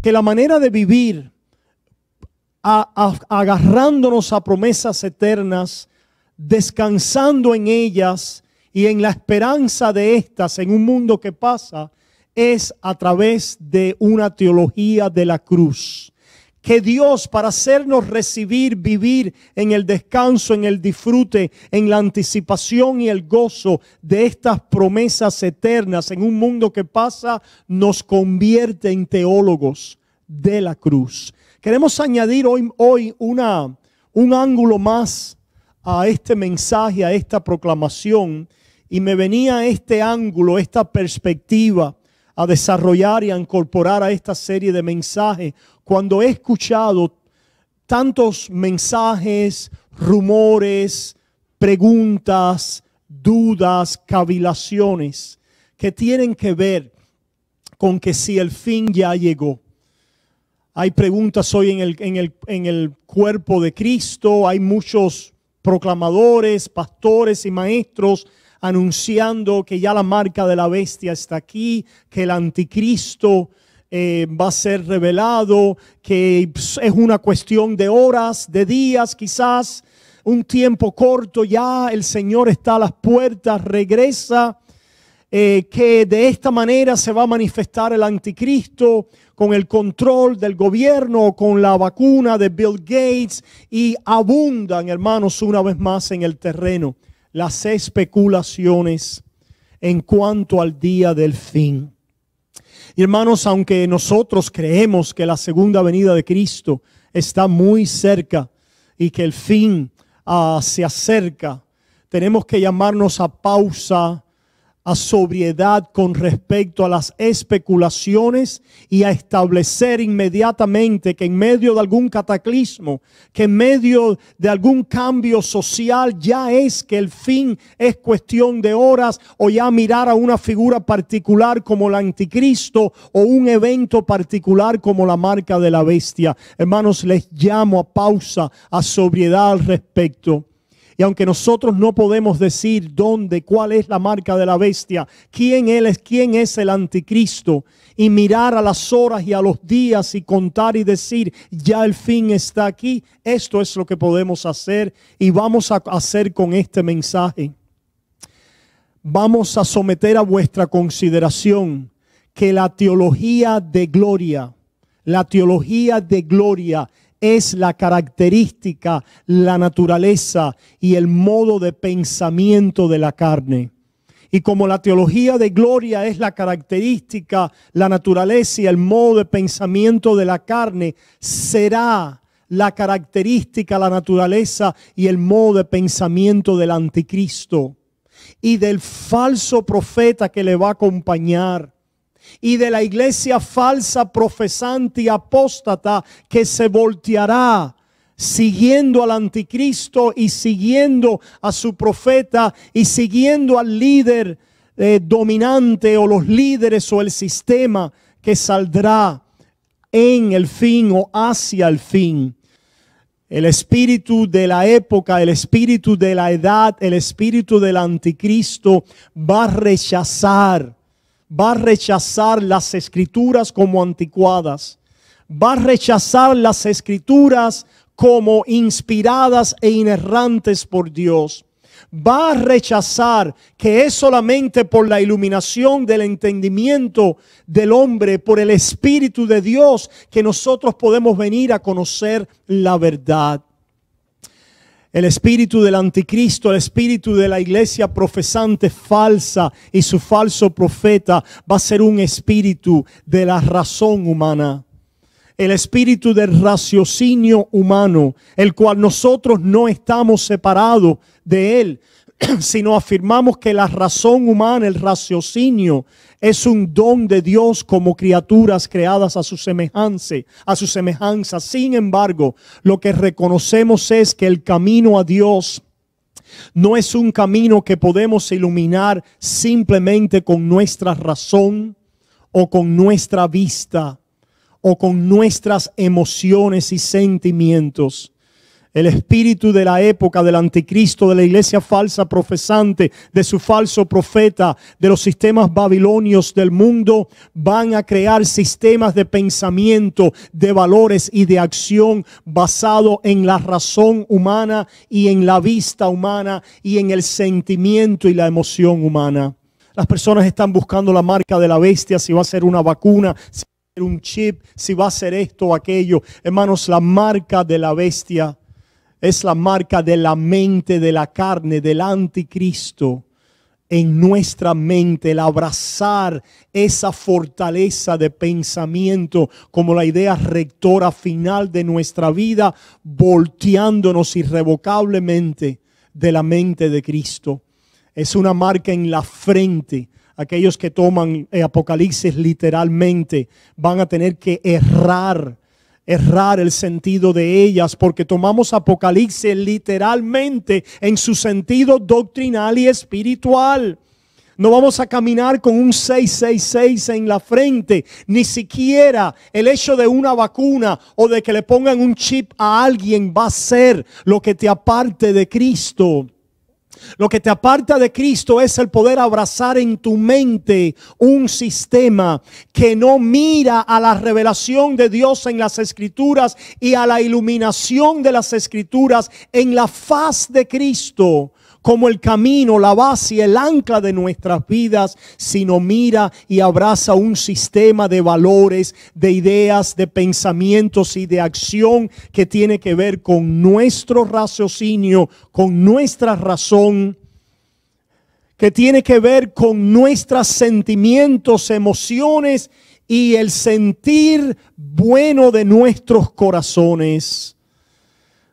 que la manera de vivir agarrándonos a promesas eternas, descansando en ellas y en la esperanza de estas en un mundo que pasa, es a través de una teología de la cruz. Que Dios, para hacernos recibir, vivir en el descanso, en el disfrute, en la anticipación y el gozo de estas promesas eternas en un mundo que pasa, nos convierte en teólogos de la cruz. Queremos añadir hoy un ángulo más a este mensaje, a esta proclamación, y me venía este ángulo, esta perspectiva a desarrollar y a incorporar a esta serie de mensajes cuando he escuchado tantos mensajes, rumores, preguntas, dudas, cavilaciones que tienen que ver con que si el fin ya llegó. Hay preguntas hoy en el cuerpo de Cristo, hay muchos proclamadores, pastores y maestros anunciando que ya la marca de la bestia está aquí, que el anticristo va a ser revelado, que es una cuestión de horas, de días, quizás un tiempo corto, ya el Señor está a las puertas, regresa, que de esta manera se va a manifestar el anticristo con el control del gobierno, con la vacuna de Bill Gates, y abundan, hermanos, una vez más en el terreno las especulaciones en cuanto al día del fin. Y hermanos, aunque nosotros creemos que la segunda venida de Cristo está muy cerca y que el fin se acerca, tenemos que llamarnos a pausa, a sobriedad con respecto a las especulaciones y a establecer inmediatamente que en medio de algún cataclismo, que en medio de algún cambio social ya es que el fin es cuestión de horas, o ya mirar a una figura particular como el anticristo o un evento particular como la marca de la bestia. Hermanos, les llamo a pausa, a sobriedad al respecto. Y aunque nosotros no podemos decir dónde, cuál es la marca de la bestia, quién es el anticristo, y mirar a las horas y a los días y contar y decir, ya el fin está aquí, esto es lo que podemos hacer y vamos a hacer con este mensaje. Vamos a someter a vuestra consideración que la teología de gloria es la característica, la naturaleza y el modo de pensamiento de la carne. Y como la teología de gloria es la característica, la naturaleza y el modo de pensamiento de la carne, será la característica, la naturaleza y el modo de pensamiento del anticristo y del falso profeta que le va a acompañar, y de la iglesia falsa, profesante y apóstata que se volteará siguiendo al anticristo y siguiendo a su profeta y siguiendo al líder dominante, o los líderes o el sistema que saldrá en el fin o hacia el fin. El espíritu de la época, el espíritu de la edad, el espíritu del anticristo va a rechazar las escrituras como anticuadas. Va a rechazar las escrituras como inspiradas e inerrantes por Dios. Va a rechazar que es solamente por la iluminación del entendimiento del hombre, por el Espíritu de Dios, que nosotros podemos venir a conocer la verdad. El espíritu del anticristo, el espíritu de la iglesia profesante falsa y su falso profeta va a ser un espíritu de la razón humana. El espíritu del raciocinio humano, el cual nosotros no estamos separados de él, sino afirmamos que la razón humana, el raciocinio, es un don de Dios como criaturas creadas a su semejanza. Sin embargo, lo que reconocemos es que el camino a Dios no es un camino que podemos iluminar simplemente con nuestra razón o con nuestra vista o con nuestras emociones y sentimientos. El espíritu de la época del anticristo, de la iglesia falsa profesante, de su falso profeta, de los sistemas babilonios del mundo, van a crear sistemas de pensamiento, de valores y de acción basado en la razón humana y en la vista humana y en el sentimiento y la emoción humana. Las personas están buscando la marca de la bestia, si va a ser una vacuna, si va a ser un chip, si va a ser esto o aquello. Hermanos, la marca de la bestia es la marca de la mente, de la carne, del anticristo en nuestra mente. El abrazar esa fortaleza de pensamiento como la idea rectora final de nuestra vida, volteándonos irrevocablemente de la mente de Cristo. Es una marca en la frente. Aquellos que toman Apocalipsis literalmente van a tener que errar el sentido de ellas, porque tomamos Apocalipsis literalmente en su sentido doctrinal y espiritual. No vamos a caminar con un 666 en la frente. Ni siquiera el hecho de una vacuna o de que le pongan un chip a alguien va a ser lo que te aparte de Cristo. Lo que te aparta de Cristo es el poder abrazar en tu mente un sistema que no mira a la revelación de Dios en las Escrituras y a la iluminación de las Escrituras en la faz de Cristo como el camino, la base y el ancla de nuestras vidas, sino mira y abraza un sistema de valores, de ideas, de pensamientos y de acción que tiene que ver con nuestro raciocinio, con nuestra razón, que tiene que ver con nuestros sentimientos, emociones y el sentir bueno de nuestros corazones,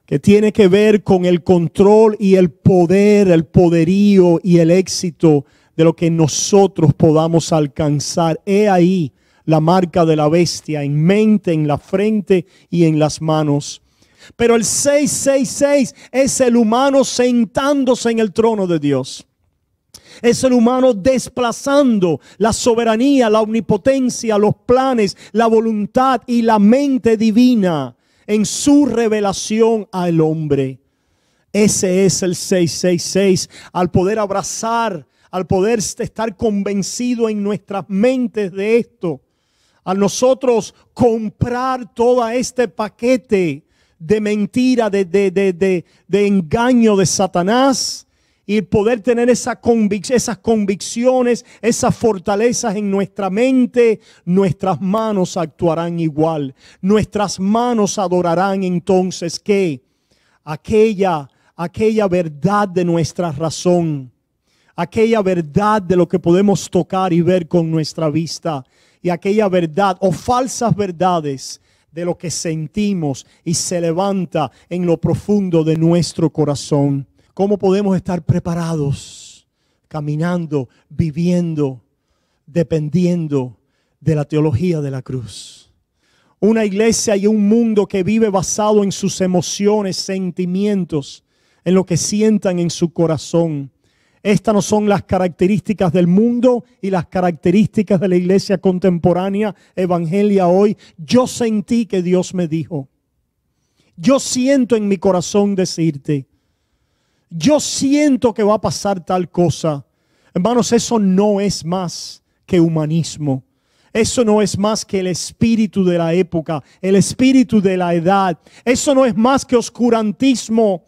que tiene que ver con el control y el poder, el poderío y el éxito de lo que nosotros podamos alcanzar. He ahí la marca de la bestia en mente, en la frente y en las manos. Pero el 666 es el humano sentándose en el trono de Dios. Es el humano desplazando la soberanía, la omnipotencia, los planes, la voluntad y la mente divina en su revelación al hombre. Ese es el 666. Al poder abrazar, al poder estar convencido en nuestras mentes de esto, al nosotros comprar todo este paquete de mentira, de engaño de Satanás, y poder tener esas convicciones, esas fortalezas en nuestra mente, nuestras manos actuarán igual. Nuestras manos adorarán entonces ¿qué? Aquella verdad de nuestra razón, aquella verdad de lo que podemos tocar y ver con nuestra vista, y aquella verdad o falsas verdades de lo que sentimos y se levanta en lo profundo de nuestro corazón. ¿Cómo podemos estar preparados, caminando, viviendo, dependiendo de la teología de la cruz? Una iglesia y un mundo que vive basado en sus emociones, sentimientos, en lo que sientan en su corazón. Estas no son las características del mundo y las características de la iglesia contemporánea, evangelia hoy. Yo sentí que Dios me dijo. Yo siento en mi corazón decirte. Yo siento que va a pasar tal cosa. Hermanos, eso no es más que humanismo. Eso no es más que el espíritu de la época, el espíritu de la edad. Eso no es más que oscurantismo.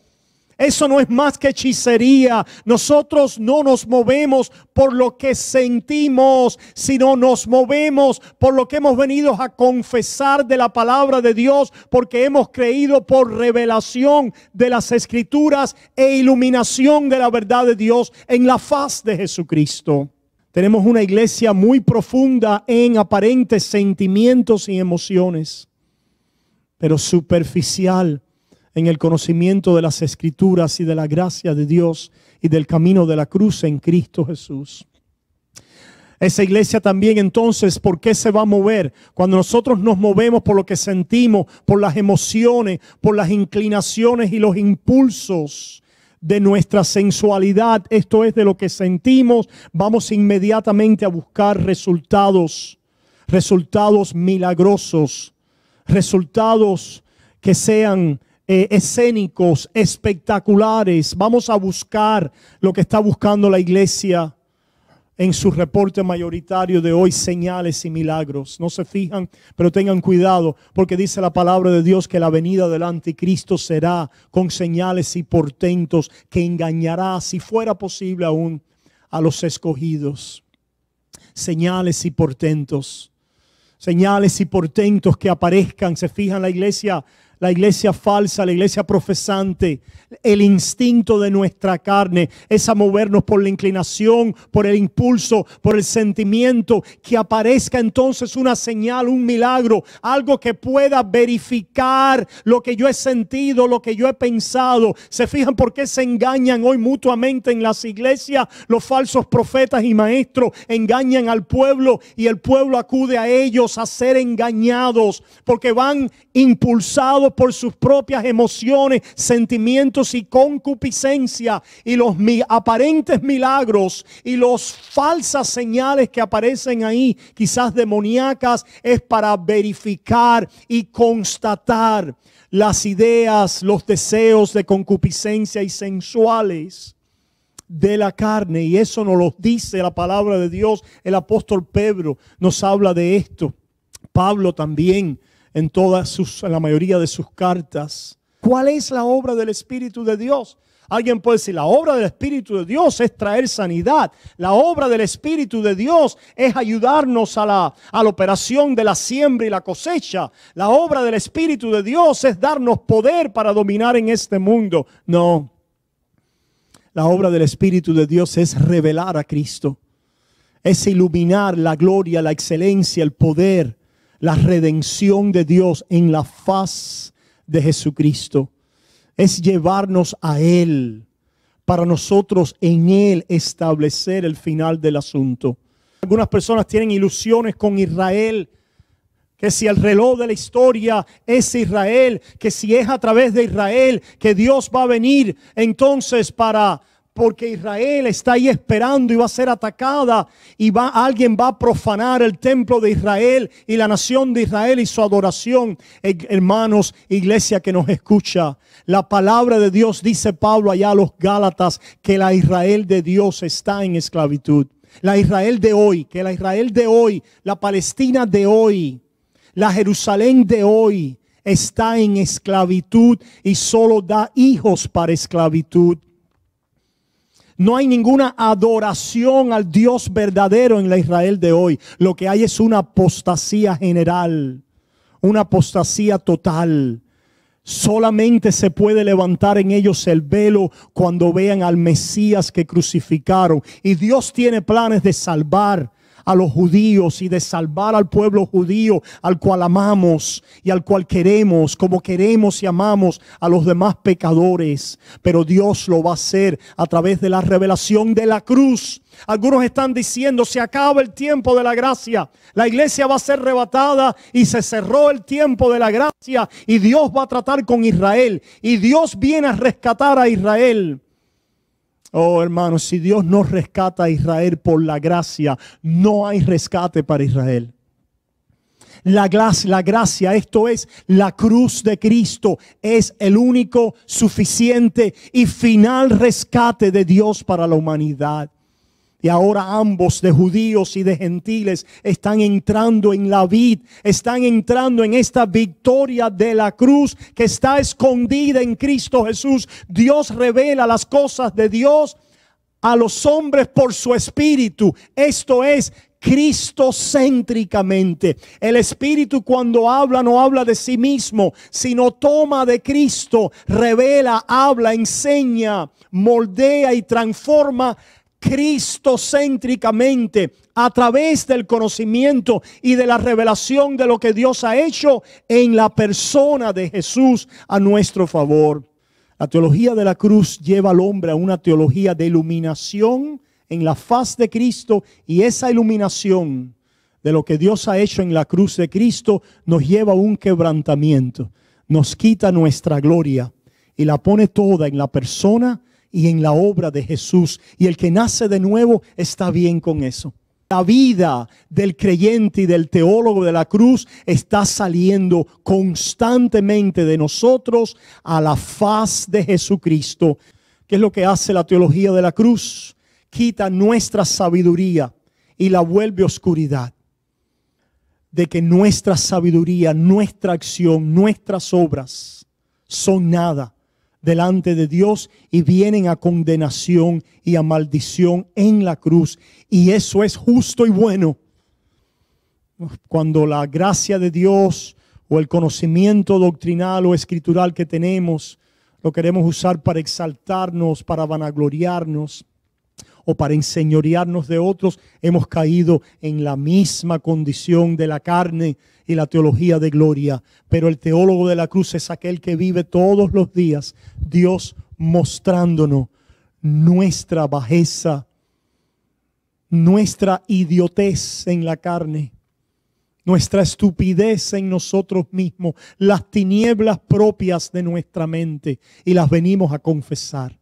Eso no es más que hechicería. Nosotros no nos movemos por lo que sentimos, sino nos movemos por lo que hemos venido a confesar de la palabra de Dios, porque hemos creído por revelación de las Escrituras e iluminación de la verdad de Dios en la faz de Jesucristo. Tenemos una iglesia muy profunda en aparentes sentimientos y emociones, pero superficial en el conocimiento de las Escrituras y de la gracia de Dios y del camino de la cruz en Cristo Jesús. Esa iglesia también entonces, ¿por qué se va a mover? Cuando nosotros nos movemos por lo que sentimos, por las emociones, por las inclinaciones y los impulsos de nuestra sensualidad, esto es de lo que sentimos, vamos inmediatamente a buscar resultados milagrosos, resultados que sean escénicos, espectaculares. Vamos a buscar lo que está buscando la iglesia en su reporte mayoritario de hoy: señales y milagros. No se fijan, pero tengan cuidado, porque dice la palabra de Dios que la venida del anticristo será con señales y portentos que engañará, si fuera posible aún, a los escogidos. Señales y portentos. Señales y portentos que aparezcan. Se fijan, la iglesia falsa, la iglesia profesante, el instinto de nuestra carne es a movernos por la inclinación, por el impulso, por el sentimiento, que aparezca entonces una señal, un milagro, algo que pueda verificar lo que yo he sentido, lo que yo he pensado. ¿Se fijan por qué se engañan hoy mutuamente en las iglesias? Los falsos profetas y maestros engañan al pueblo y el pueblo acude a ellos a ser engañados, porque van impulsados por sus propias emociones, sentimientos y concupiscencia, y los aparentes milagros y las falsas señales que aparecen ahí, quizás demoníacas, es para verificar y constatar las ideas, los deseos de concupiscencia y sensuales de la carne. Y eso nos lo dice la palabra de Dios. El apóstol Pedro nos habla de esto. Pablo también en la mayoría de sus cartas. ¿Cuál es la obra del Espíritu de Dios? Alguien puede decir: la obra del Espíritu de Dios es traer sanidad. La obra del Espíritu de Dios es ayudarnos a la operación de la siembra y la cosecha. La obra del Espíritu de Dios es darnos poder para dominar en este mundo. No. La obra del Espíritu de Dios es revelar a Cristo. Es iluminar la gloria, la excelencia, el poder, la redención de Dios en la faz de Jesucristo. Es llevarnos a Él para nosotros en Él establecer el final del asunto. Algunas personas tienen ilusiones con Israel, que si el reloj de la historia es Israel, que si es a través de Israel que Dios va a venir entonces porque Israel está ahí esperando y va a ser atacada y alguien va a profanar el templo de Israel y la nación de Israel y su adoración. Hermanos, iglesia que nos escucha, la palabra de Dios, dice Pablo allá a los Gálatas, que la Israel de Dios está en esclavitud. La Israel de hoy, la Palestina de hoy, la Jerusalén de hoy está en esclavitud y solo da hijos para esclavitud. No hay ninguna adoración al Dios verdadero en la Israel de hoy. Lo que hay es una apostasía general, una apostasía total. Solamente se puede levantar en ellos el velo cuando vean al Mesías que crucificaron. Y Dios tiene planes de salvar a los judíos y de salvar al pueblo judío, al cual amamos y al cual queremos, como queremos y amamos a los demás pecadores. Pero Dios lo va a hacer a través de la revelación de la cruz. Algunos están diciendo: se acaba el tiempo de la gracia, la iglesia va a ser arrebatada y se cerró el tiempo de la gracia y Dios va a tratar con Israel y Dios viene a rescatar a Israel. Oh, hermanos, si Dios no rescata a Israel por la gracia, no hay rescate para Israel. La gracia, esto es la cruz de Cristo, es el único, suficiente y final rescate de Dios para la humanidad. Y ahora ambos, de judíos y de gentiles, están entrando en la vid, están entrando en esta victoria de la cruz que está escondida en Cristo Jesús. Dios revela las cosas de Dios a los hombres por su Espíritu. Esto es cristocéntricamente. El Espíritu, cuando habla, no habla de sí mismo, sino toma de Cristo, revela, habla, enseña, moldea y transforma cristocéntricamente a través del conocimiento y de la revelación de lo que Dios ha hecho en la persona de Jesús a nuestro favor. La teología de la cruz lleva al hombre a una teología de iluminación en la faz de Cristo, y esa iluminación de lo que Dios ha hecho en la cruz de Cristo nos lleva a un quebrantamiento, nos quita nuestra gloria y la pone toda en la persona y en la obra de Jesús. Y el que nace de nuevo está bien con eso. La vida del creyente y del teólogo de la cruz está saliendo constantemente de nosotros a la faz de Jesucristo. ¿Qué es lo que hace la teología de la cruz? Quita nuestra sabiduría y la vuelve oscuridad. De que nuestra sabiduría, nuestra acción, nuestras obras son nada delante de Dios y vienen a condenación y a maldición en la cruz. Y eso es justo y bueno. Cuando la gracia de Dios o el conocimiento doctrinal o escritural que tenemos lo queremos usar para exaltarnos, para vanagloriarnos o para enseñorearnos de otros, hemos caído en la misma condición de la carne y la teología de gloria. Pero el teólogo de la cruz es aquel que vive todos los días, Dios mostrándonos nuestra bajeza, nuestra idiotez en la carne, nuestra estupidez en nosotros mismos, las tinieblas propias de nuestra mente, y las venimos a confesar.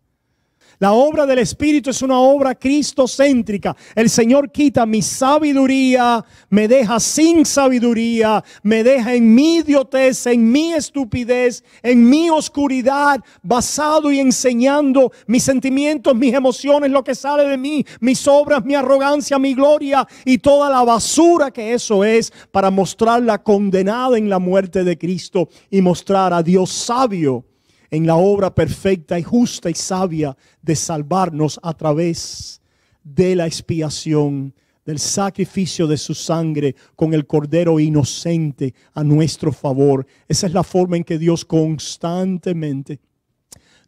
La obra del Espíritu es una obra cristocéntrica. El Señor quita mi sabiduría, me deja sin sabiduría, me deja en mi idiotez, en mi estupidez, en mi oscuridad, basado y enseñando mis sentimientos, mis emociones, lo que sale de mí, mis obras, mi arrogancia, mi gloria y toda la basura que eso es, para mostrarla condenada en la muerte de Cristo y mostrar a Dios sabio en la obra perfecta y justa y sabia de salvarnos a través de la expiación, del sacrificio de su sangre con el cordero inocente a nuestro favor. Esa es la forma en que Dios constantemente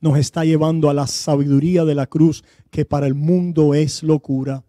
nos está llevando a la sabiduría de la cruz, que para el mundo es locura.